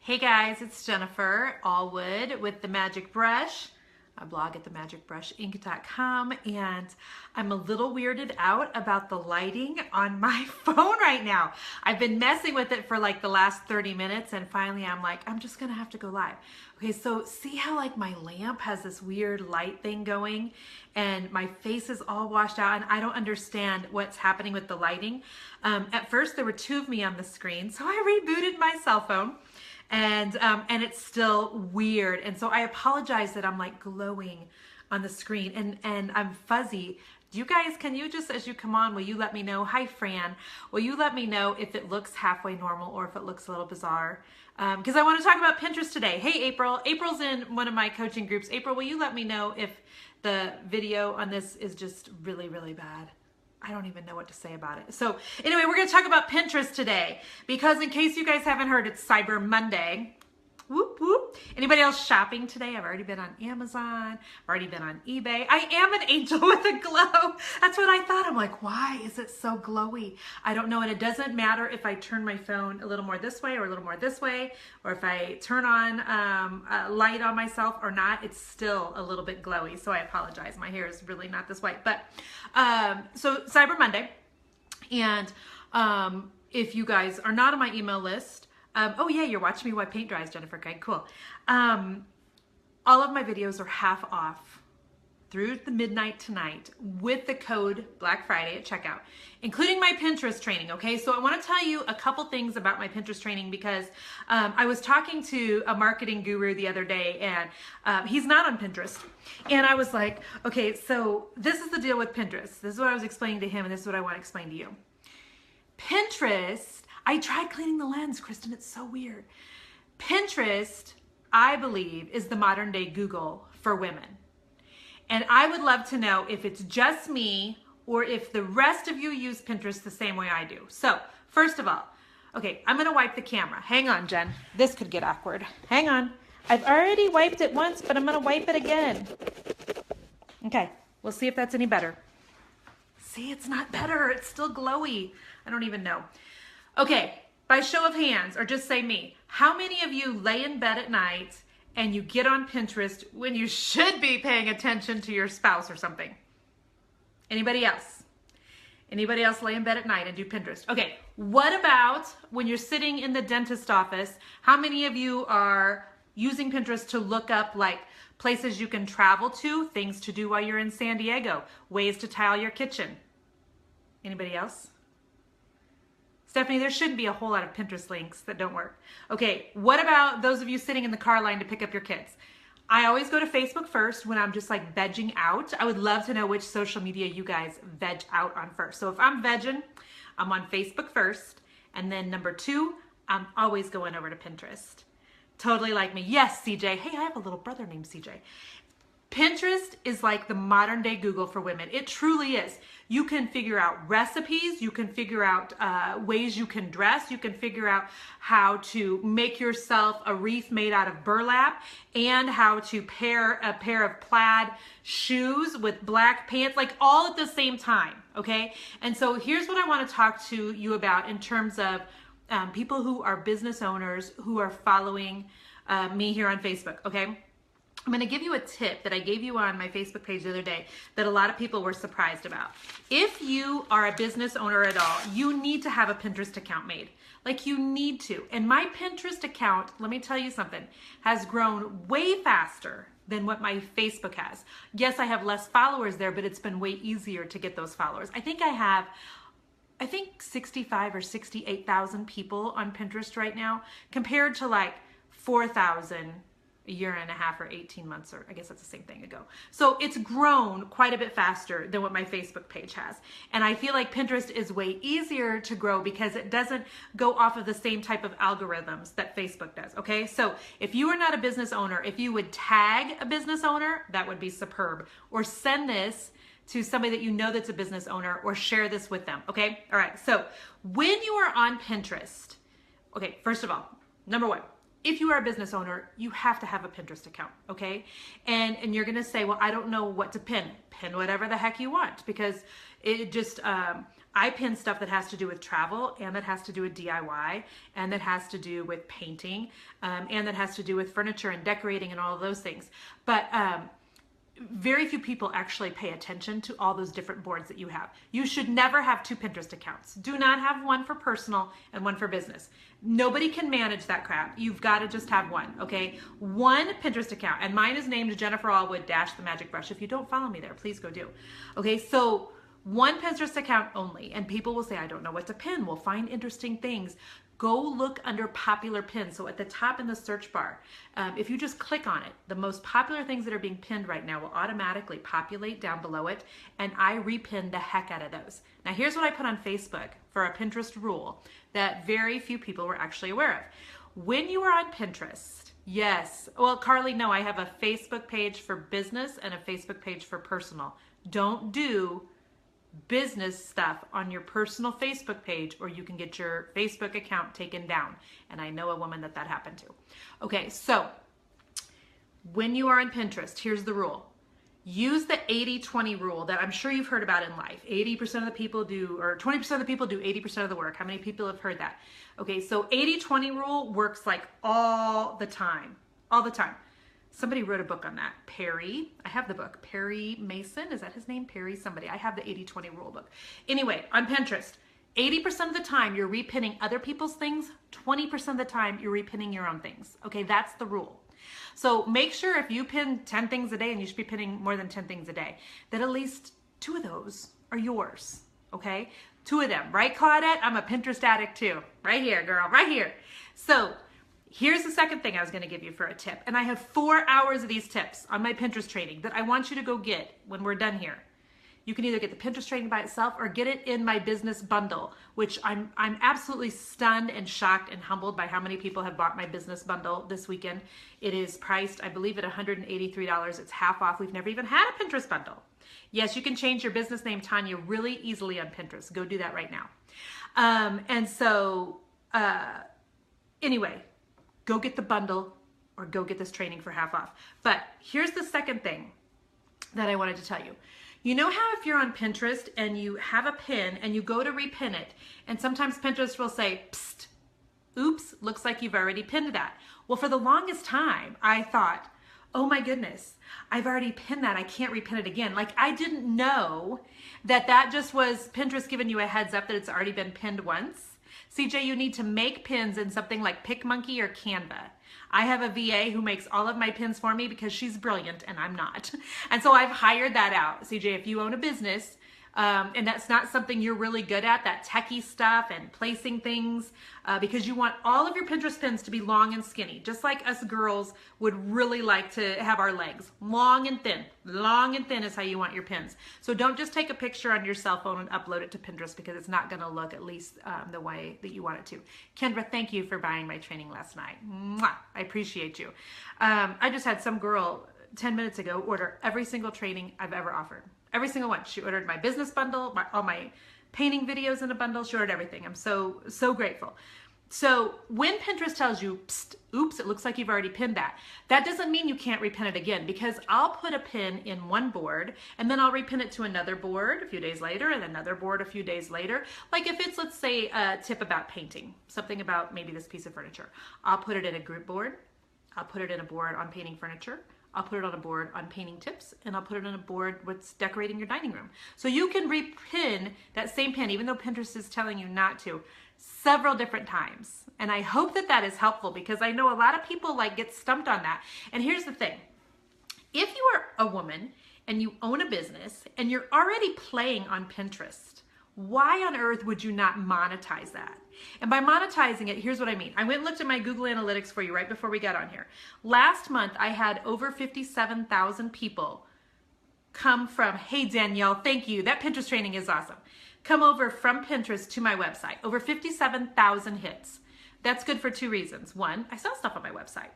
Hey guys, it's Jennifer Allwood with The Magic Brush. I blog at themagicbrushinc.com, and I'm a little weirded out about the lighting on my phone right now. I've been messing with it for like the last 30 minutes, and finally I'm like, I'm just gonna have to go live. Okay, so see how like my lamp has this weird light thing going and my face is all washed out and I don't understand what's happening with the lighting. At first there were two of me on the screen, so I rebooted my cell phone. And it's still weird. And so I apologize that I'm like glowing on the screen and I'm fuzzy. You guys, can you just, as you come on, will you let me know? Hi, Fran. Will you let me know if it looks halfway normal or if it looks a little bizarre? Because I want to talk about Pinterest today. Hey, April. April's in one of my coaching groups. April, will you let me know if the video on this is just really, really bad? I don't even know what to say about it. So anyway, we're going to talk about Pinterest today because in case you guys haven't heard, it's Cyber Monday. Whoop, whoop. Anybody else shopping today? I've already been on Amazon. I've already been on eBay. I am an angel with a glow. That's what I thought. I'm like, why is it so glowy? I don't know. And it doesn't matter if I turn my phone a little more this way or a little more this way, or if I turn on a light on myself or not, it's still a little bit glowy. So I apologize. My hair is really not this white. But so Cyber Monday. And if you guys are not on my email list, oh yeah, you're watching me while paint dries, Jennifer. Okay, cool. All of my videos are half off through the midnight tonight with the code Black Friday at checkout, including my Pinterest training. Okay, so I want to tell you a couple things about my Pinterest training because I was talking to a marketing guru the other day, and he's not on Pinterest. And I was like, okay, so this is the deal with Pinterest. This is what I was explaining to him, and this is what I want to explain to you. Pinterest, I tried cleaning the lens, Kristen, it's so weird. Pinterest, I believe, is the modern day Google for women. And I would love to know if it's just me or if the rest of you use Pinterest the same way I do. So, first of all, okay, I'm gonna wipe the camera. Hang on, Jen. This could get awkward. Hang on. I've already wiped it once, but I'm gonna wipe it again. Okay, we'll see if that's any better. See, it's not better. It's still glowy. I don't even know. Okay, by show of hands, or just say me, how many of you lay in bed at night and you get on Pinterest when you should be paying attention to your spouse or something? Anybody else? Anybody else lay in bed at night and do Pinterest? Okay, what about when you're sitting in the dentist office? How many of you are using Pinterest to look up like places you can travel to, things to do while you're in San Diego, ways to tile your kitchen? Anybody else? Stephanie, there shouldn't be a whole lot of Pinterest links that don't work. Okay, what about those of you sitting in the car line to pick up your kids? I always go to Facebook first when I'm just like vegging out. I would love to know which social media you guys veg out on first. So if I'm vegging, I'm on Facebook first. And then number two, I'm always going over to Pinterest. Totally like me. Yes, CJ. Hey, I have a little brother named CJ. Pinterest is like the modern day Google for women. It truly is. You can figure out recipes, you can figure out ways you can dress, you can figure out how to make yourself a wreath made out of burlap, and how to pair a pair of plaid shoes with black pants, like all at the same time, okay? And so here's what I want to talk to you about in terms of people who are business owners who are following me here on Facebook, okay? I'm going to give you a tip that I gave you on my Facebook page the other day that a lot of people were surprised about. If you are a business owner at all, you need to have a Pinterest account made. Like, you need to. And my Pinterest account, let me tell you something, has grown way faster than what my Facebook has. Yes, I have less followers there, but it's been way easier to get those followers. I think 65 or 68,000 people on Pinterest right now, compared to like 4,000 a year and a half or 18 months, or I guess that's the same thing ago. So it's grown quite a bit faster than what my Facebook page has. And I feel like Pinterest is way easier to grow because it doesn't go off of the same type of algorithms that Facebook does, okay? So if you are not a business owner, if you would tag a business owner, that would be superb. Or send this to somebody that you know that's a business owner, or share this with them, okay? All right, so when you are on Pinterest, okay, first of all, number one, if you are a business owner, you have to have a Pinterest account, okay? And you're gonna say, well, I don't know what to pin. Pin whatever the heck you want, because it just, I pin stuff that has to do with travel, and that has to do with DIY, and that has to do with painting, and that has to do with furniture and decorating and all of those things. But very few people actually pay attention to all those different boards that you have. You should never have two Pinterest accounts. Do not have one for personal and one for business. Nobody can manage that crap. You've got to just have one, okay? One Pinterest account, and mine is named Jennifer Allwood - the Magic Brush. If you don't follow me there, please go do. Okay, so one Pinterest account only, and people will say, I don't know what to pin. We'll find interesting things. Go look under popular pins. So at the top in the search bar, if you just click on it, the most popular things that are being pinned right now will automatically populate down below it, and I repin the heck out of those. Now here's what I put on Facebook for a Pinterest rule that very few people were actually aware of. When you are on Pinterest, yes, well, Carly, no, I have a Facebook page for business and a Facebook page for personal. Don't do business stuff on your personal Facebook page, or you can get your Facebook account taken down. And I know a woman that happened to. Okay, so when you are on Pinterest, here's the rule. Use the 80-20 rule that I'm sure you've heard about in life. 80% of the people do, or 20% of the people do 80% of the work. How many people have heard that? Okay, so 80-20 rule works like all the time, all the time. Somebody wrote a book on that. Perry, I have the book. Perry Mason, is that his name? Perry somebody. I have the 80-20 rule book. Anyway, on Pinterest, 80% of the time you're repinning other people's things. 20% of the time you're repinning your own things. Okay, that's the rule. So make sure if you pin 10 things a day, and you should be pinning more than 10 things a day, that at least 2 of those are yours. Okay, 2 of them, right, Claudette? I'm a Pinterest addict too. Right here, girl, right here. So here's the second thing I was going to give you for a tip. And I have 4 hours of these tips on my Pinterest training that I want you to go get when we're done here. You can either get the Pinterest training by itself or get it in my business bundle, which I'm absolutely stunned and shocked and humbled by how many people have bought my business bundle this weekend. It is priced, I believe, at $183. It's half off. We've never even had a Pinterest bundle. Yes, you can change your business name, Tanya, really easily on Pinterest. Go do that right now. Anyway, go get the bundle or go get this training for half off. But here's the second thing that I wanted to tell you. You know how if you're on Pinterest and you have a pin and you go to repin it, and sometimes Pinterest will say, psst, oops, looks like you've already pinned that. Well, for the longest time, I thought, oh my goodness, I've already pinned that. I can't repin it again. Like, I didn't know that just was Pinterest giving you a heads up that it's already been pinned once. CJ, you need to make pins in something like PicMonkey or Canva. I have a VA who makes all of my pins for me because she's brilliant and I'm not. And so I've hired that out. CJ, if you own a business and that's not something you're really good at, that techie stuff and placing things, because you want all of your Pinterest pins to be long and skinny, just like us girls would really like to have our legs long and thin. Long and thin is how you want your pins. So don't just take a picture on your cell phone and upload it to Pinterest, because it's not going to look at least the way that you want it to. Kendra, thank you for buying my training last night. Mwah! I appreciate you. I just had some girl 10 minutes ago order every single training I've ever offered. Every single one. She ordered my business bundle, all my painting videos in a bundle. She ordered everything. I'm so grateful. So when Pinterest tells you, psst, oops, it looks like you've already pinned that, that doesn't mean you can't repin it again, because I'll put a pin in one board and then I'll repin it to another board a few days later and another board a few days later. Like if it's, let's say, a tip about painting, something about maybe this piece of furniture, I'll put it in a group board. I'll put it in a board on painting furniture. I'll put it on a board on painting tips, and I'll put it on a board with decorating your dining room. So you can repin that same pin, even though Pinterest is telling you not to, several different times. And I hope that that is helpful, because I know a lot of people like get stumped on that. And here's the thing. If you are a woman and you own a business and you're already playing on Pinterest, why on earth would you not monetize that? And by monetizing it, here's what I mean. I went and looked at my Google Analytics for you right before we got on here. Last month, I had over 57,000 people come from, hey Danielle, thank you. That Pinterest training is awesome. Come over from Pinterest to my website. Over 57,000 hits. That's good for 2 reasons. One, I sell stuff on my website.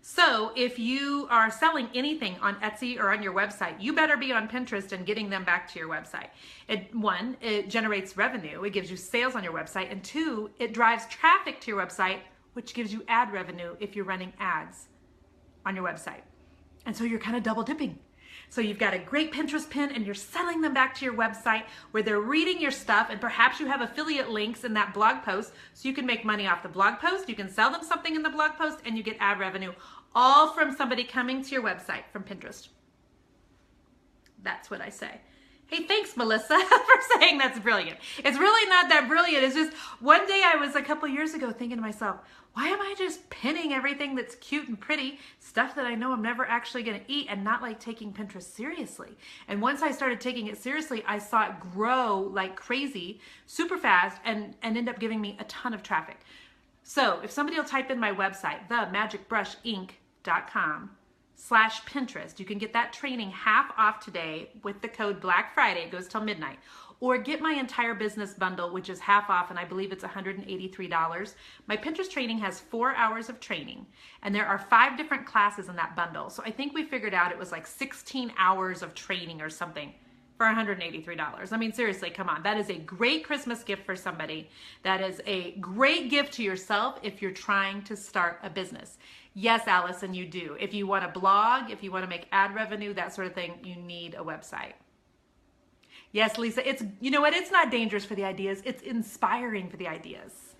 So if you are selling anything on Etsy or on your website, you better be on Pinterest and getting them back to your website. One, it generates revenue. It gives you sales on your website. And 2, it drives traffic to your website, which gives you ad revenue if you're running ads on your website. And so you're kind of double dipping. So you've got a great Pinterest pin and you're selling them back to your website where they're reading your stuff, and perhaps you have affiliate links in that blog post so you can make money off the blog post. You can sell them something in the blog post and you get ad revenue, all from somebody coming to your website from Pinterest. That's what I say. Hey, thanks, Melissa, for saying that's brilliant. It's really not that brilliant. It's just one day I was a couple years ago thinking to myself, why am I just pinning everything that's cute and pretty, stuff that I know I'm never actually going to eat, and not like taking Pinterest seriously? And once I started taking it seriously, I saw it grow like crazy, super fast, and end up giving me a ton of traffic. So if somebody will type in my website, themagicbrushinc.com/Pinterest, you can get that training half off today with the code Black Friday. It goes till midnight. Or get my entire business bundle, which is half off, and I believe it's $183. My Pinterest training has 4 hours of training, and there are 5 different classes in that bundle. So I think we figured out it was like 16 hours of training or something for $183. I mean, seriously, come on. That is a great Christmas gift for somebody. That is a great gift to yourself if you're trying to start a business. Yes, Allison, you do. If you want to blog, if you want to make ad revenue, that sort of thing, you need a website. Yes, Lisa, it's, you know what? It's not dangerous for the ideas. It's inspiring for the ideas.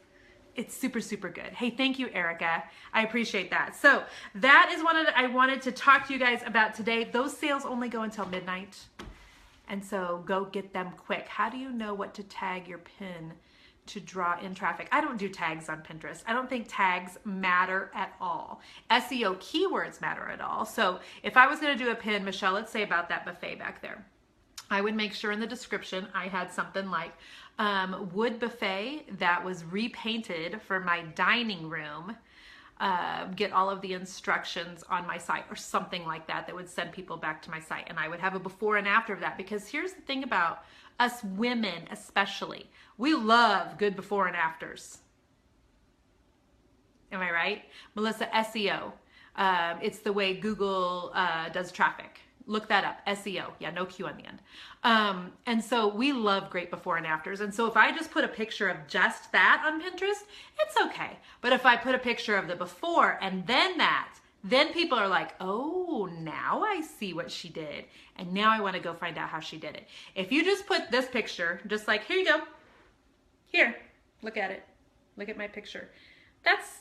It's super, super good. Hey, thank you, Erica. I appreciate that. So that is what I wanted to talk to you guys about today. Those sales only go until midnight. And so go get them quick. How do you know what to tag your pin to draw in traffic? I don't do tags on Pinterest. I don't think tags matter at all. SEO keywords matter at all. So if I was going to do a pin, Michelle, let's say about that buffet back there, I would make sure in the description I had something like wood buffet that was repainted for my dining room. Get all of the instructions on my site or something like that that would send people back to my site. And I would have a before and after of that, because here's the thing about us women especially. We love good before and afters. Am I right? Melissa, SEO. It's the way Google does traffic. Look that up, SEO. Yeah, no Q on the end. And so we love great before and afters. And so if I just put a picture of just that on Pinterest, it's okay. But if I put a picture of the before and then that, then people are like, oh, now I see what she did. And now I want to go find out how she did it. If you just put this picture, just like, here you go. Here, look at it. Look at my picture. That's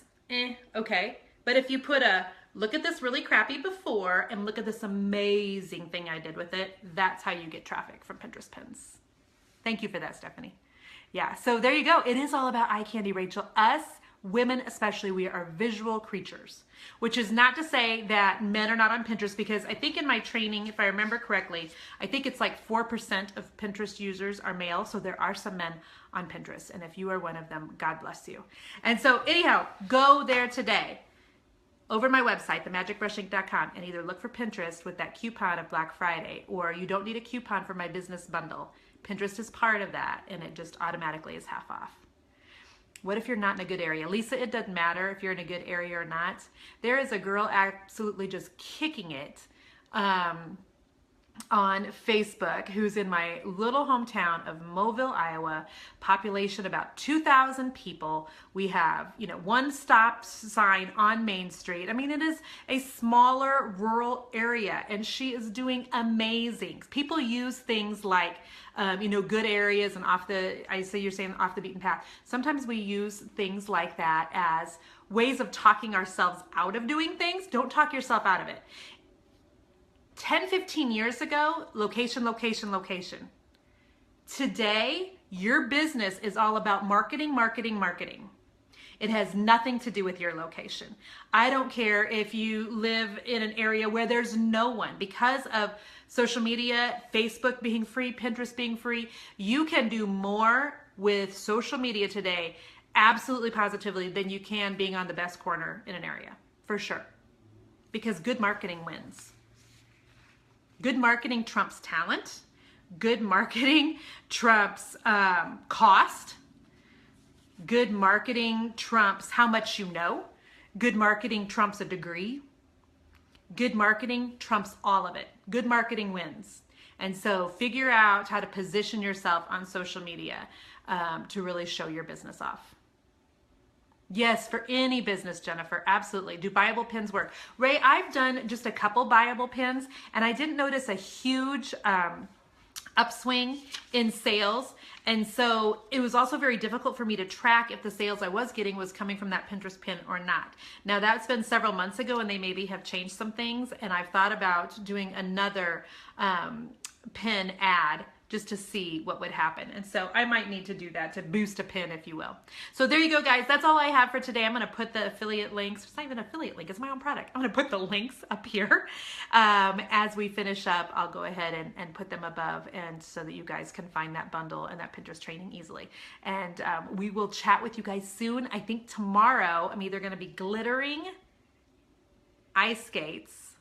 okay. But if you put a, look at this really crappy before and look at this amazing thing I did with it, that's how you get traffic from Pinterest pins. Thank you for that, Stephanie. Yeah, so there you go. It is all about eye candy, Rachel. Us women especially, we are visual creatures, which is not to say that men are not on Pinterest, because I think in my training, if I remember correctly, I think it's like 4% of Pinterest users are male, so there are some men on Pinterest, and if you are one of them, God bless you. And so anyhow, go there today over my website, themagicbrushinc.com, and either look for Pinterest with that coupon of Black Friday, or you don't need a coupon for my business bundle. Pinterest is part of that, and it just automatically is half off. What if you're not in a good area? Lisa, it doesn't matter if you're in a good area or not. There is a girl absolutely just kicking it on Facebook who's in my little hometown of Mobile, Iowa, population about 2,000 people. We have, one stop sign on Main Street. I mean, it is a smaller rural area, and she is doing amazing. People use things like, good areas and you're saying off the beaten path. Sometimes we use things like that as ways of talking ourselves out of doing things. Don't talk yourself out of it. 10, 15 years ago, location, location, location. Today, your business is all about marketing, marketing, marketing. It has nothing to do with your location. I don't care if you live in an area where there's no one. Because of social media, Facebook being free, Pinterest being free, you can do more with social media today, absolutely positively, than you can being on the best corner in an area, for sure. Because good marketing wins. Good marketing trumps talent. Good marketing trumps cost. Good marketing trumps how much you know. Good marketing trumps a degree. Good marketing trumps all of it. Good marketing wins. And so figure out how to position yourself on social media to really show your business off. Yes, for any business, Jennifer, absolutely. Do buyable pins work? Ray, I've done just a couple buyable pins, and I didn't notice a huge upswing in sales. And so it was also very difficult for me to track if the sales I was getting was coming from that Pinterest pin or not. Now that's been several months ago, and they maybe have changed some things, and I've thought about doing another pin ad just to see what would happen. And so I might need to do that to boost a pin, if you will. So there you go, guys. That's all I have for today. I'm going to put the affiliate links. It's not even an affiliate link. It's my own product. I'm going to put the links up here. As we finish up, I'll go ahead and put them above, and so that you guys can find that bundle and that Pinterest training easily. And we will chat with you guys soon. I think tomorrow I'm either going to be glittering ice skates.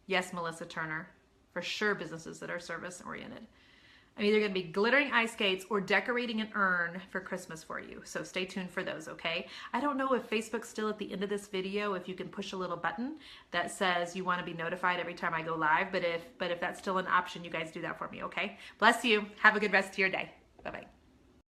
Yes, Melissa Turner. For sure, businesses that are service oriented. I'm either going to be glittering ice skates or decorating an urn for Christmas for you. So stay tuned for those, okay? I don't know if Facebook's still at the end of this video, if you can push a little button that says you want to be notified every time I go live, but if that's still an option, you guys do that for me, okay? Bless you. Have a good rest of your day. Bye-bye.